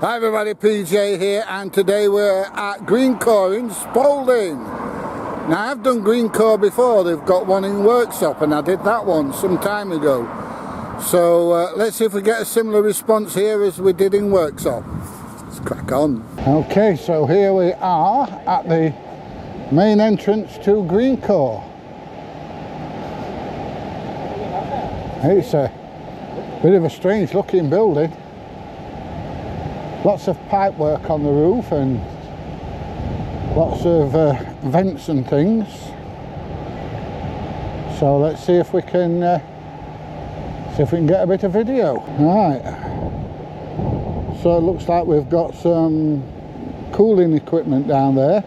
Hi everybody, PJ here, and today we're at Greencore in Spalding. Now I've done Greencore before, they've got one in workshop and I did that one some time ago. So let's see if we get a similar response here as we did in workshop. Let's crack on. Okay, so here we are at the main entrance to Greencore. It's a bit of a strange looking building. Lots of pipe work on the roof and lots of vents and things. So let's see if we can get a bit of video. Right. So it looks like we've got some cooling equipment down there.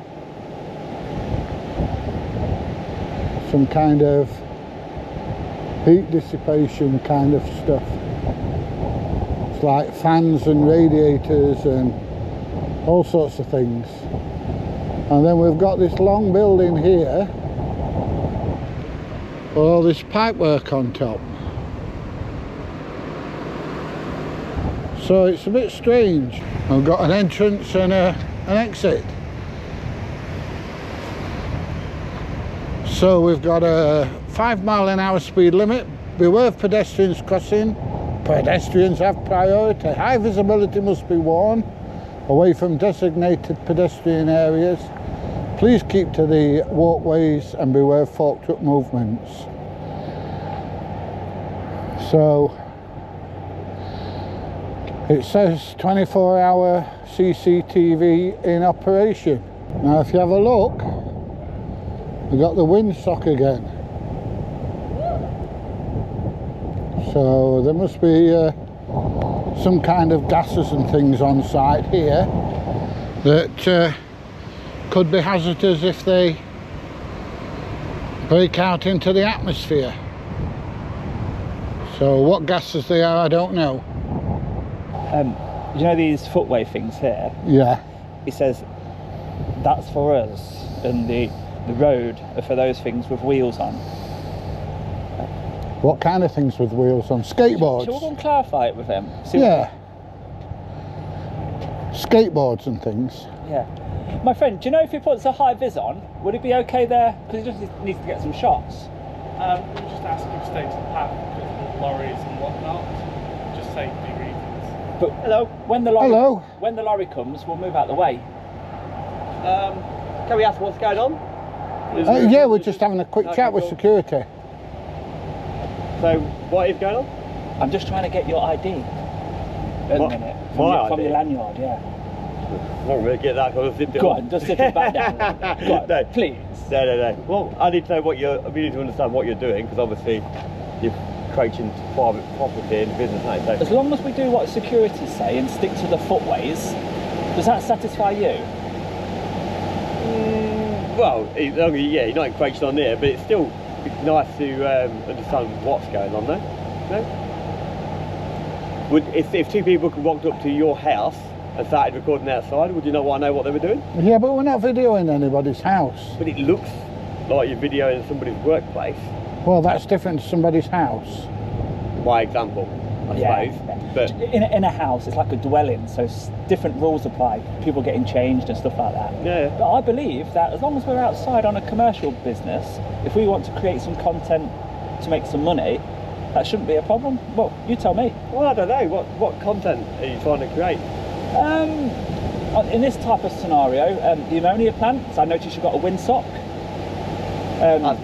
Some kind of heat dissipation kind of stuff. It's like fans and radiators and all sorts of things. And then we've got this long building here with all this pipe work on top. So it's a bit strange. We've got an entrance and an exit. So we've got a 5 mph speed limit. Beware of pedestrians crossing. Pedestrians have priority. High visibility must be worn away from designated pedestrian areas. Please keep to the walkways and beware of forked up movements. So it says 24-hour CCTV in operation. Now if you have a look, we've got the windsock again. So there must be some kind of gases and things on site here that could be hazardous if they break out into the atmosphere. So what gases they are, I don't know. You know these footway things here? Yeah. It says that's for us and the road are for those things with wheels on. What kind of things with wheels on? Skateboards? Shall we go and clarify it with them? Yeah. Skateboards and things. Yeah. My friend, do you know if he puts a high vis on, would it be okay there? Because he just needs to get some shots. We'll just ask him to stay to the path because of lorries and whatnot. Just safety reasons. But hello. When the lorry comes, we'll move out the way. Can we ask what's going on? Yeah, we're just having a quick chat with security. So, what is going on? I'm just trying to get your ID. At the minute. From your lanyard, yeah. I don't really get that because I zipped it Go on, just zip it back down. Go on, No. please. No. Well, I need to know what we need to understand what you're doing because obviously you're creating private property and business, ain't you? As long as we do what security say and stick to the footways, does that satisfy you? Well, yeah, you're not encroaching on there, but it's still nice to understand what's going on there. No? If two people walked up to your house and started recording outside, would you not want to know what they were doing? Yeah, but we're not videoing anybody's house. But it looks like you're videoing somebody's workplace. Well, that's different to somebody's house. My example, I suppose. But in a house, it's like a dwelling, so different rules apply. People getting changed and stuff like that. Yeah. But I believe that as long as we're outside on a commercial business, if we want to create some content to make some money, that shouldn't be a problem. Well, you tell me. Well, I don't know. What content are you trying to create? In this type of scenario, the ammonia plants, I noticed you've got a windsock. As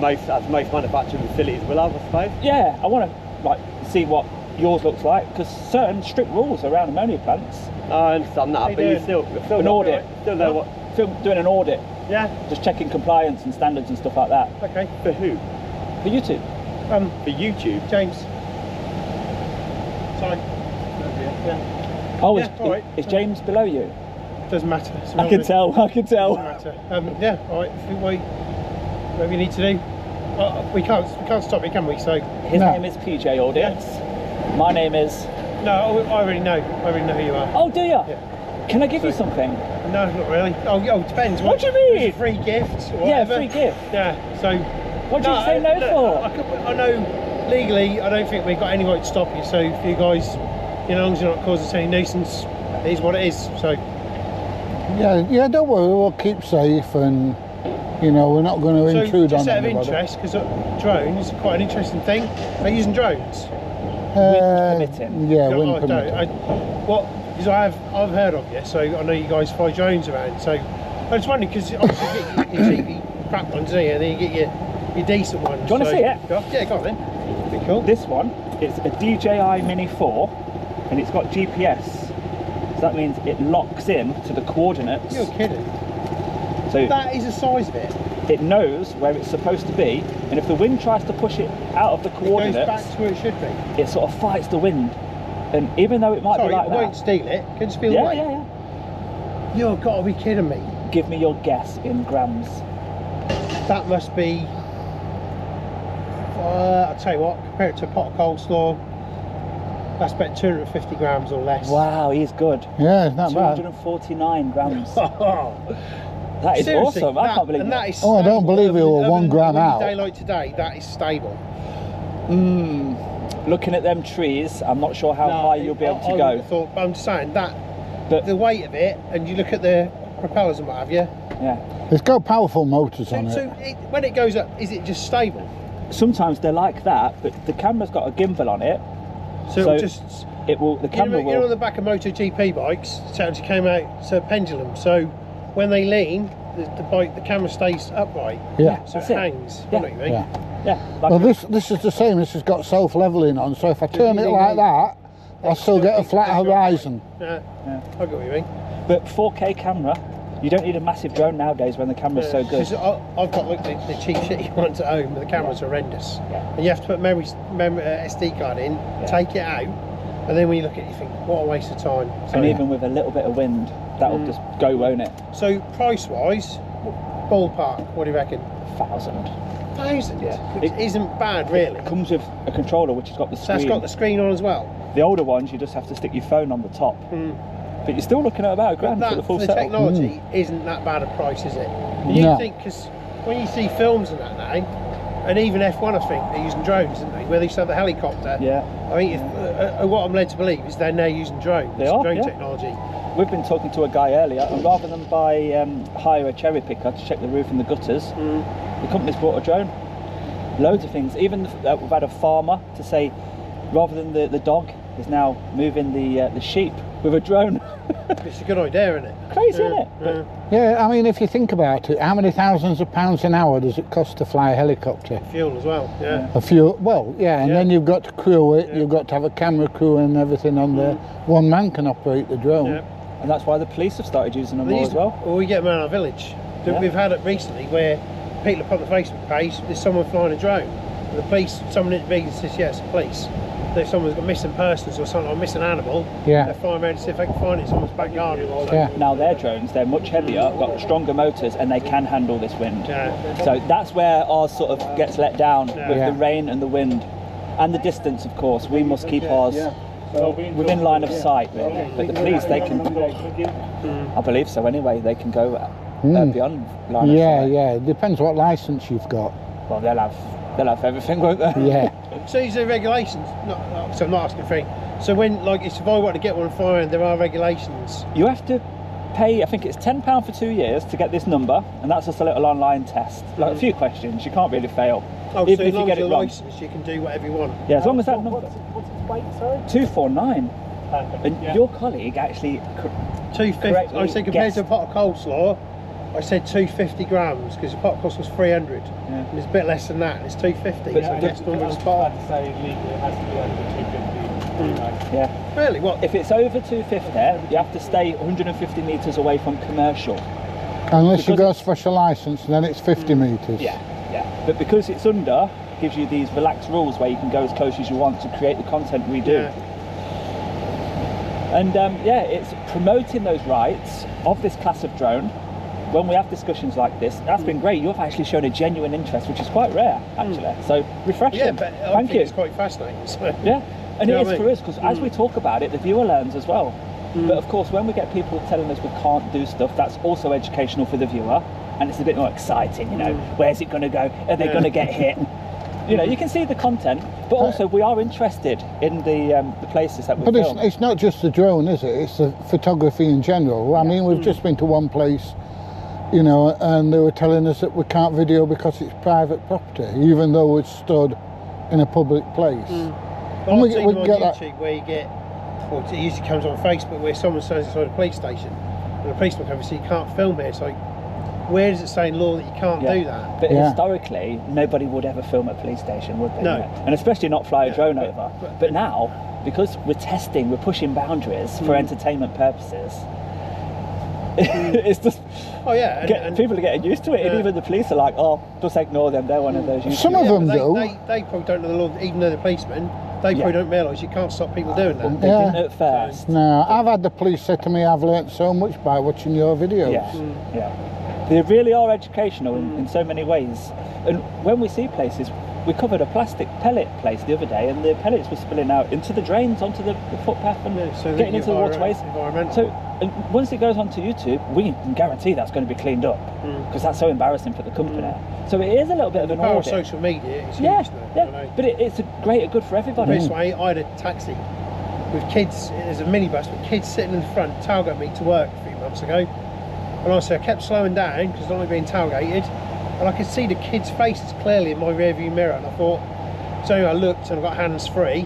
most manufacturing facilities will have, I suppose. Yeah, I want to see what yours looks like because certain strict rules around ammonia plants. I understand that, but you still an audit. Still know what? Doing an audit. Yeah. Just checking compliance and standards and stuff like that. Okay. For who? For YouTube. For YouTube. James. Sorry. Yeah. Oh, Yeah, is James below you? Doesn't matter. I can tell. Doesn't matter. Yeah. All right. If we wait, whatever you need to do. We can't stop it, can we? So. His name is PJ Audits. My name is. No, I already know. I already know who you are. Oh, do you? Yeah. Can I give you something? No, not really. Oh, depends. What do you mean? It's a free gift. Or Yeah, whatever. free gift. Yeah. So. What did you say no for? I know legally, I don't think we've got any right to stop you. So if you guys, as long as you're not causing any nuisance, it is what it is. So Yeah, don't worry, we'll keep safe, and you know, we're not going to intrude on just out of anybody. interest, because drones are quite an interesting thing. Are you using drones? Wind permitting. Yeah, No, wind I don't. permitting. Because I've heard of you, so I know you guys fly drones around. So I was wondering, because obviously you get your cheapy crap ones, don't you? And then you get your decent ones. Do you want to see it? Yeah, go on then. Be cool. This one is a DJI Mini 4, and it's got GPS. So that means it locks in to the coordinates. You're kidding. So That is the size of it. it knows where it's supposed to be, and if the wind tries to push it out of the It coordinates, goes back to where it should be. it sort of fights the wind. And even though it might Sorry, be like I that, won't steal it. Can just feel yeah, away. yeah, yeah. You've got to be kidding me. Give me your guess in grams. That must be. I'll tell you what. Compare it to a pot of coleslaw. That's about 250 grams or less. Wow, he's good. Yeah, it's not bad. 249 grams. Oh, That is seriously, awesome. I can't believe and it. that is Oh, I don't stable. believe you were Other 1 than gram a windy out. day like today, that is stable. Looking at them trees, I'm not sure how high you'll be able to I go. would have thought, but I'm just saying that But the weight of it, and you look at the propellers and what have you. yeah, It's got powerful motors on So it. when it goes up, is it just stable? sometimes they're like that, but the camera's got a gimbal on it, So, So it'll just. it will. The camera You know, on will. the back of MotoGP bikes, it actually came out, it's a pendulum. So when they lean, the camera stays upright. Yeah. So That's it it. hangs. Yeah. I know what you mean. Yeah. Yeah, like Well, this is the same. This has got self-leveling on, so if I turn it like that, I'll still get a flat horizon. Yeah. I get what you mean. but 4K camera. You don't need a massive drone nowadays when the camera's so good. 'Cause I've got like the cheap shit you want at home, but the camera's horrendous. Yeah. And you have to put memory SD card in, take it out, and then when you look at it, you think, what a waste of time. So, And even with a little bit of wind, that'll just go, won't it? so price-wise, ballpark, what do you reckon? 1,000. 1,000, Yeah. which isn't bad really. It comes with a controller which has got the So screen. that's got the screen on as well. The older ones, you just have to stick your phone on the top. But you're still looking at about £1 But for the full the setup. technology isn't that bad a price, is it? And you No. think, because when you see films and that now, and even F1 I think, they're using drones, isn't they? Where they used to have the helicopter. Yeah. I think what I'm led to believe is they're now using drones. They are, drone yeah. technology. We've been talking to a guy earlier, and rather than hire a cherry picker to check the roof and the gutters, the company's brought a drone. Loads of things. Even we've had a farmer to say, rather than the dog, is now moving the sheep with a drone. It's a good idea, isn't it? Crazy, isn't it? But Yeah, I mean, if you think about it, how many thousands of pounds an hour does it cost to fly a helicopter? Fuel as well, yeah. A few, well, yeah, and Yeah. then you've got to crew it, you've got to have a camera crew and everything on there. One man can operate the drone. Yeah. and that's why the police have started using them They more used as well. Well, we get them around our village. Yeah. We've had it recently where people have put on the Facebook page, there's someone flying a drone. And the police, someone intervenes and says, yeah, it's the police. If someone's got missing persons or something, or missing animal, Yeah. they're flying around to see if they can find it in someone's back garden. Yeah. Now their drones, they're much heavier, got stronger motors, and they can handle this wind. Yeah. So that's where ours sort of gets let down with Yeah. the rain and the wind. And the distance, of course. We must keep ours within line of sight, really. But the police, they can, I believe so anyway, they can go beyond line of Yeah, sight. yeah, it depends what license you've got. Well, they'll have everything, won't they? Yeah. So these are regulations. So I'm not asking for any. So when, like, if I want to get one flying, there are regulations. You have to pay, I think it's £10 for 2 years to get this number, and that's just a little online test. Like a few questions, you can't really fail. Oh, Even so if as you long get as it you're wrong. licensed, you can do whatever you want. Yeah, as long as that number. What's its weight, sorry? 249. And your colleague actually 250. Correctly I said compared guessed. to a pot of coleslaw, I said 250 grams because the pot of coleslaw was 300, and it's a bit less than that. And it's 250. But so the- next one was spot on. To say legally it has to be under 250. yeah. Really? What? If it's over 250, you have to stay 150 metres away from commercial. Unless you Because- got a special license, then it's 50 metres. Yeah. But because it's under, gives you these relaxed rules where you can go as close as you want to create the content we do. Yeah. And it's promoting those rights of this class of drone. When we have discussions like this, that's been great. You've actually shown a genuine interest, which is quite rare, actually. So refreshing. Yeah, but I Thank think you. it's quite fascinating. So. Yeah, and You know it what is I for us because as we talk about it, the viewer learns as well. But of course, when we get people telling us we can't do stuff, that's also educational for the viewer, and it's a bit more exciting. You know, where's it going to go? Are they going to get hit? You know, you can see the content, but also we are interested in the places that we But film. it's not just the drone, is it? It's the photography in general. I mean, we've just been to one place, you know, and they were telling us that we can't video because it's private property, even though it's stood in a public place. Well, And I've seen them on get YouTube where you get, well, it usually comes on Facebook where someone stands inside a police station and the policeman comes and says you can't film here. It's like, where does it say in law that you can't do that? But historically, nobody would ever film at a police station, would they? No. And especially not fly a drone over. But now, because we're testing, we're pushing boundaries for entertainment purposes, it's just... Oh yeah, and people are getting used to it, and even the police are like, "Oh, just ignore them. They're one of those." Some of them do. They probably don't know the law, even though they're policemen. They probably don't realise you can't stop people doing that. They didn't at first. No, I've had the police say to me, "I've learnt so much by watching your videos." Yeah. They really are educational in so many ways. And when we see places, we covered a plastic pellet place the other day, and the pellets were spilling out into the drains, onto the footpath, and so getting into the waterways. Environmental. So, and once it goes onto YouTube, we can guarantee that's going to be cleaned up, because that's so embarrassing for the company. So it is a little bit of an power audit. of social media is huge Yeah, now, you know. but it's good for everybody. This way, I had a taxi with kids. There's a minibus with kids sitting in the front, tailgate me to work a few months ago. And honestly, I kept slowing down because I don't like being tailgated, and I could see the kids' faces clearly in my rearview mirror. And I thought, so I looked and I got hands free.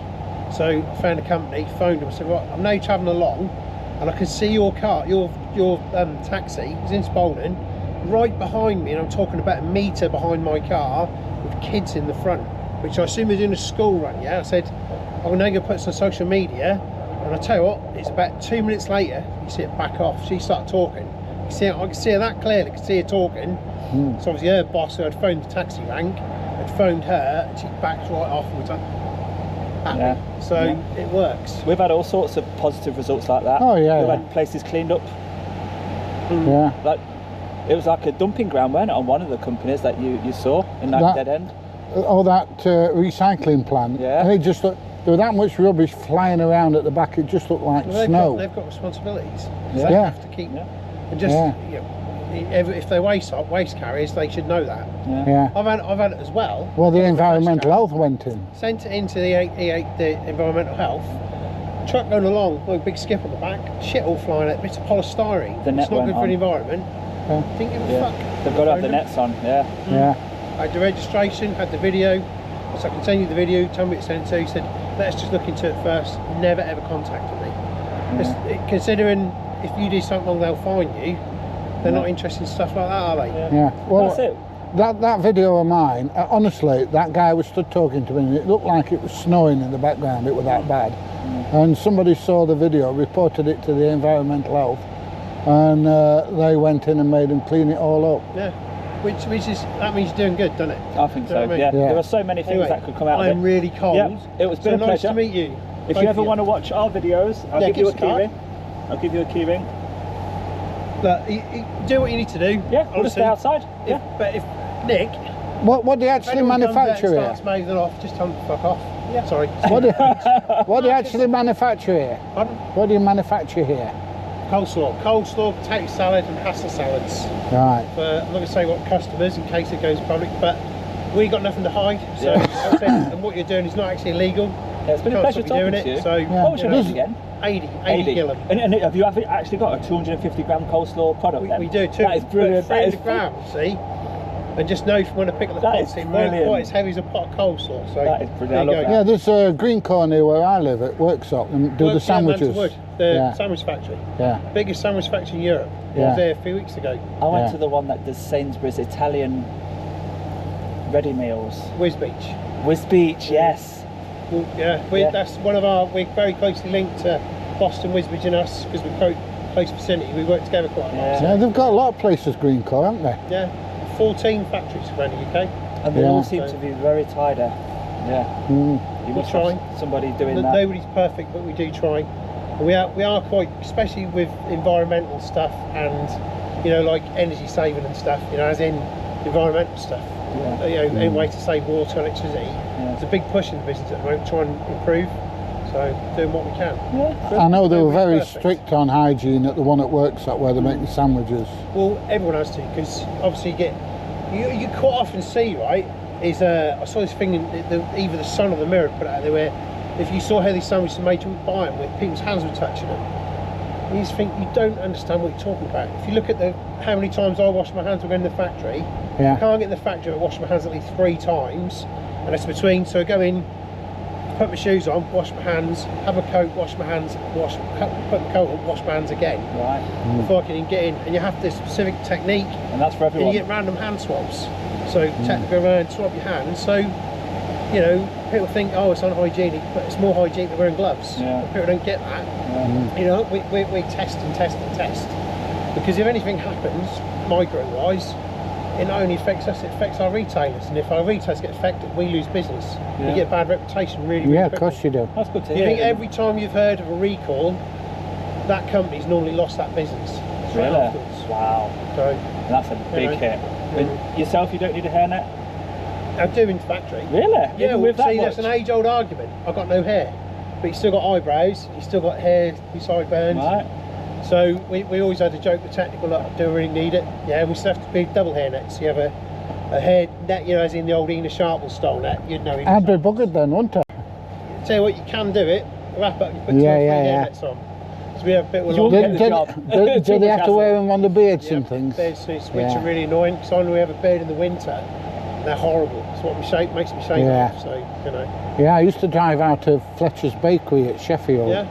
So I found a company, phoned them, and said, "Right, I'm now travelling along, and I can see your car, your taxi is in Spalding, right behind me, and I'm talking about a metre behind my car with kids in the front, which I assume is in a school run." Yeah, I said, "I'm now going to put this on social media." And I tell you what, it's about 2 minutes later, you see it back off. She started talking. I can see her that clearly. I can see her talking. So obviously her boss, who had phoned the taxi rank, had phoned her, and she backed right off and was like, happy. So it works. We've had all sorts of positive results like that. Oh, yeah, We've yeah. had places cleaned up. Yeah. Like, it was like a dumping ground, weren't it, on one of the companies that you saw in that dead end? Oh, that recycling plant. Yeah. And it just looked, there was that much rubbish flying around at the back, it just looked like snow. They've got responsibilities. So Yeah. they have to keep and just Yeah. you know, if they're waste carriers, they should know that. Yeah. I've had it as well. Well, the environmental health went in. Sent it into the environmental health. Truck going along, with a big skip on the back, shit all flying out, bits of polystyrene. The net It's not went good for on. the environment. Didn't give a fuck. They've got to have the Phoned them. nets on, yeah. Yeah. I had the registration, had the video. So I continued the video, told me what it sent to. He said, let's just look into it first. Never ever contacted me. Considering if you do something wrong, they'll fine you. They're not interested in stuff like that, are they? Yeah. Well, That's it. that video of mine, honestly, that guy was stood talking to me and it looked like it was snowing in the background, it was that bad. And somebody saw the video, reported it to the environmental health, and they went in and made them clean it all up. Yeah. Which is, that means you're doing good, doesn't it? I think Do you know so, what I yeah. mean? Yeah. There are so many things Anyway, that could come out of I'm it. really cold. Yeah, it was been a nice pleasure. to meet you. If Both you ever of want to watch our videos, I'll Yeah, give you give a us a card. key ring. I'll give you a key ring. Look, you do what you need to do. Yeah, we'll just stay outside. Yeah. But if Nick, What do you if actually anyone comes out and manufacture here? starts mouthing off, just tell them to fuck off. Yeah. Sorry. What do you actually manufacture here? Pardon? What do you manufacture here? Coleslaw, potato salad and pasta salads. Right. I'm not going to say what customers in case it goes public, but we got nothing to hide. So and what you're doing is not actually illegal. Yeah, it's been a Can't pleasure stop you talking doing to you. it. So What was your Does- name again? 80 Gillam. And have you actually got a 250 gram coleslaw product then? We do too. That is brilliant. That is 300 grams, see? And just know if you want to pick up the That pot, is it won't brilliant. quite as heavy as a pot of coleslaw. So That is brilliant. there I you love go. Yeah, there's a Greencore near where I live at Workshop and do the Works down sandwiches. Mantle Wood, the Yeah. sandwich factory. Yeah. Biggest sandwich factory in Europe. I Yeah. was there a few weeks ago. I went Yeah. to the one that does Sainsbury's Italian ready meals. Whiz Beach. Whiz Beach, yes. Well, Yeah. That's one of our, we're very closely linked to Boston, Whiz Beach and us because we're quite close vicinity. We work together quite a lot. Yeah. Yeah, they've got a lot of places Greencore, haven't they? Yeah. 14 factories around the UK. And they Yeah. all seem to be very tidy. Yeah. Mm. You We're must have trying. somebody doing that. Nobody's perfect, but we do try. And we are quite, especially with environmental stuff and, you know, like energy saving and stuff, you know, as in environmental stuff. Yeah. You know, any way to save water, electricity. It's a big push in the business at the moment, trying to improve. So, doing what we can. Yeah. I know they were Nobody's very perfect. strict on hygiene at the one at Workshop where they make the sandwiches. Well, everyone has to, because obviously you quite often see, right, is I saw this thing in either the Sun or the Mirror put out there where if you saw how these sandwiches were made, you would buy them with people's hands were touching them. You just think you don't understand what you're talking about. If you look at how many times I wash my hands when going to the factory, Yeah. I can't get in the factory but wash my hands at least 3 times, and it's between. So I go in, put my shoes on, wash my hands, have a coat, wash my hands, put my coat on, wash my hands again. Right. Before I can even get in, and you have this specific technique. And that's for And everyone. you get random hand swabs. So go around, swab your hands. So, you know, people think, oh, it's unhygienic, but it's more hygienic than wearing gloves. Yeah. But people don't get that. Yeah. You know, we test and test and test. Because if anything happens, micro-wise, it not only affects us, it affects our retailers. And if our retailers get affected, we lose business. Yeah. We get a bad reputation really, really Yeah, of quickly. course you do. That's good to You hear. think every time you've heard of a recall, that company's normally lost that business. straight Really? afterwards. Wow. So, And that's a big know. hit. And yourself, you don't need a hairnet? I do in the factory. Really? Yeah, Even well, with that see, much? that's an age-old argument. I've got no hair, but you still got eyebrows, you still got hair, you sideburns. Right. So we always had a joke with technical, like, do we really need it? Yeah, we still have to be double hair nets. You have a hair net, you know, as in the old Ina Sharple style net. You'd know. I'd be buggered then, wouldn't I? Tell you what, you can do it. Wrap up, you put 2 or 3 hair nets on. So we have a bit of a You long won't hair. get the job. Do Too they much have to hassle. wear them on the beards and things? Beard suits, which Yeah. are really annoying, because I only have a beard in the winter. They're horrible. It's what makes me shave Yeah. off. So, you know. Yeah, I used to drive out of Fletcher's Bakery at Sheffield. Yeah.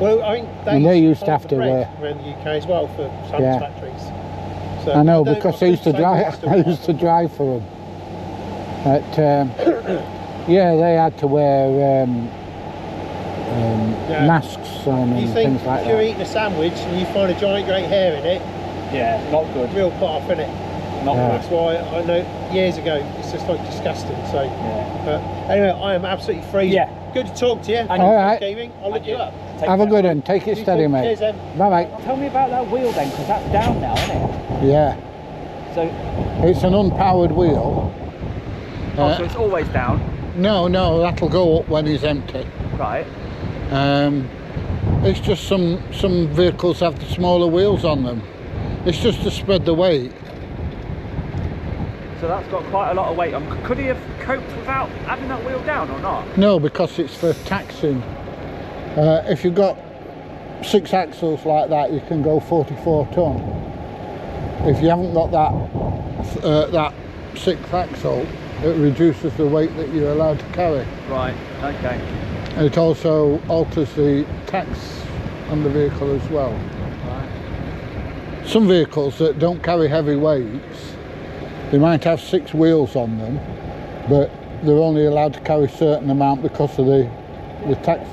Well, I think And they used to hold have the to bread around the UK as well for some Yeah. factories. So I know, don't- because I think used to so drive. much I used to drive for them. But yeah, they had to wear Yeah. masks on You and think things like if you're that. eating a sandwich and you find a giant great hair in it, Yeah, not good. real put off in it. Not Yeah. good. That's why I know years ago it's just like disgusting. So, Yeah. but anyway, I am absolutely freezing. Yeah. Good to talk to you. And- All right. Gaming. I'll look you up. Take Have a care. good one. Take it You steady, too. mate. Cheers, Em. Bye bye. Tell me about that wheel then, because that's down now, isn't it? Yeah, So, it's an unpowered wheel. so it's always down. No, that'll go up when he's empty. Right. It's just some vehicles have the smaller wheels on them. It's just to spread the weight. So that's got quite a lot of weight on. Could he have coped without having that wheel down or not? No, because it's for taxing. If you've got 6 axles like that, you can go 44 ton. If you haven't got that 6th axle, it reduces the weight that you're allowed to carry. Right, okay. And it also alters the tax on the vehicle as well. Right. Some vehicles that don't carry heavy weights, they might have 6 wheels on them, but they're only allowed to carry a certain amount because of the tax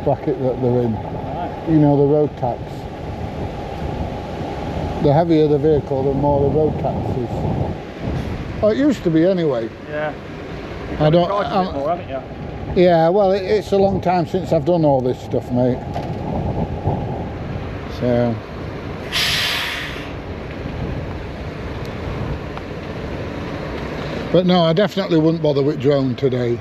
bracket that they're in. Right. You know, the road tax. The heavier the vehicle, the more the road tax is. Well, it used to be anyway. Yeah. I don't. Charged a bit more, haven't you? Yeah, well, it's a long time since I've done all this stuff, mate. So. But no, I definitely wouldn't bother with drone today.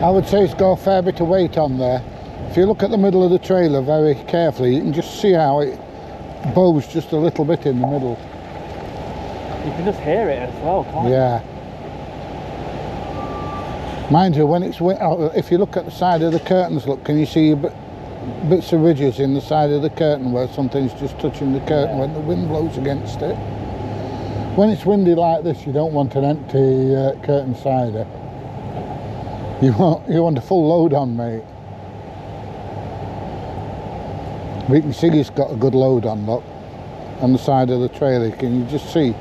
I would say it's got a fair bit of weight on there. If you look at the middle of the trailer very carefully, you can just see how it bows just a little bit in the middle. You can just hear it as well, can't you? Yeah. Mind you, when it's if you look at the side of the curtains, look, can you see bits of ridges in the side of the curtain where something's just touching the curtain when the wind blows against it? When it's windy like this, you don't want an empty curtain sider. You want a full load on, mate. We can see it's got a good load on, look, on the side of the trailer. Can you just see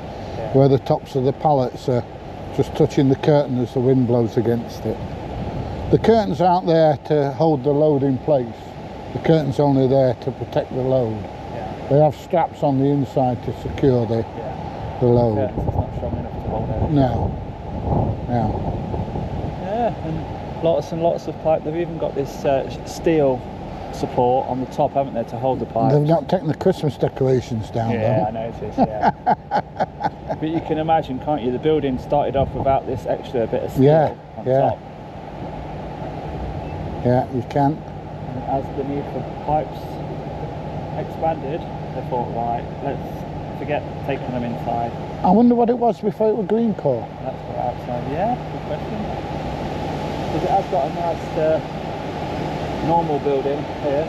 where the tops of the pallets are just touching the curtain as the wind blows against it? The curtains aren't there to hold the load in place. The curtain's only there to protect the load. Yeah. They have straps on the inside to secure the load. Yeah, it's not strong enough to hold it. No. Yeah, and lots of pipe. They've even got this steel support on the top, haven't they, to hold the pipes? They've not taken the Christmas decorations down, Yeah, I though. noticed, yeah. But you can imagine, can't you, the building started off without this extra bit of steel on top. Yeah, you can. And as the need for pipes expanded, they thought, right, let's forget taking them inside. I wonder what it was before it was Greencore. That's for outside. Yeah, good question. Because it has got a nice normal building here.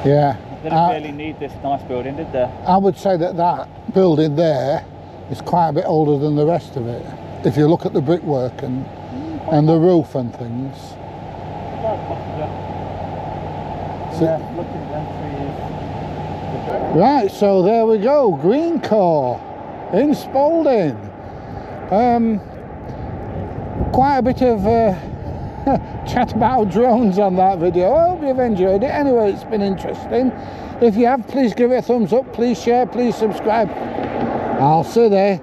Yeah. They didn't really need this nice building, did they? I would say that that building there is quite a bit older than the rest of it. If you look at the brickwork and the roof and things. So, Yeah, looking at them trees. right, so there we go, Greencore in Spalding. Quite a bit of chat about drones on that video. I hope you've enjoyed it. Anyway, it's been interesting. If you have, please give it a thumbs up, please share, please subscribe. I'll see you there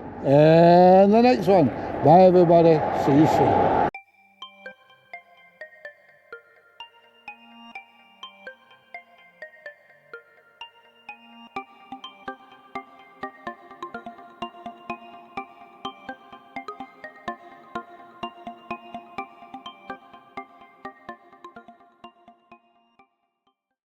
in the next one. Bye everybody, see you soon.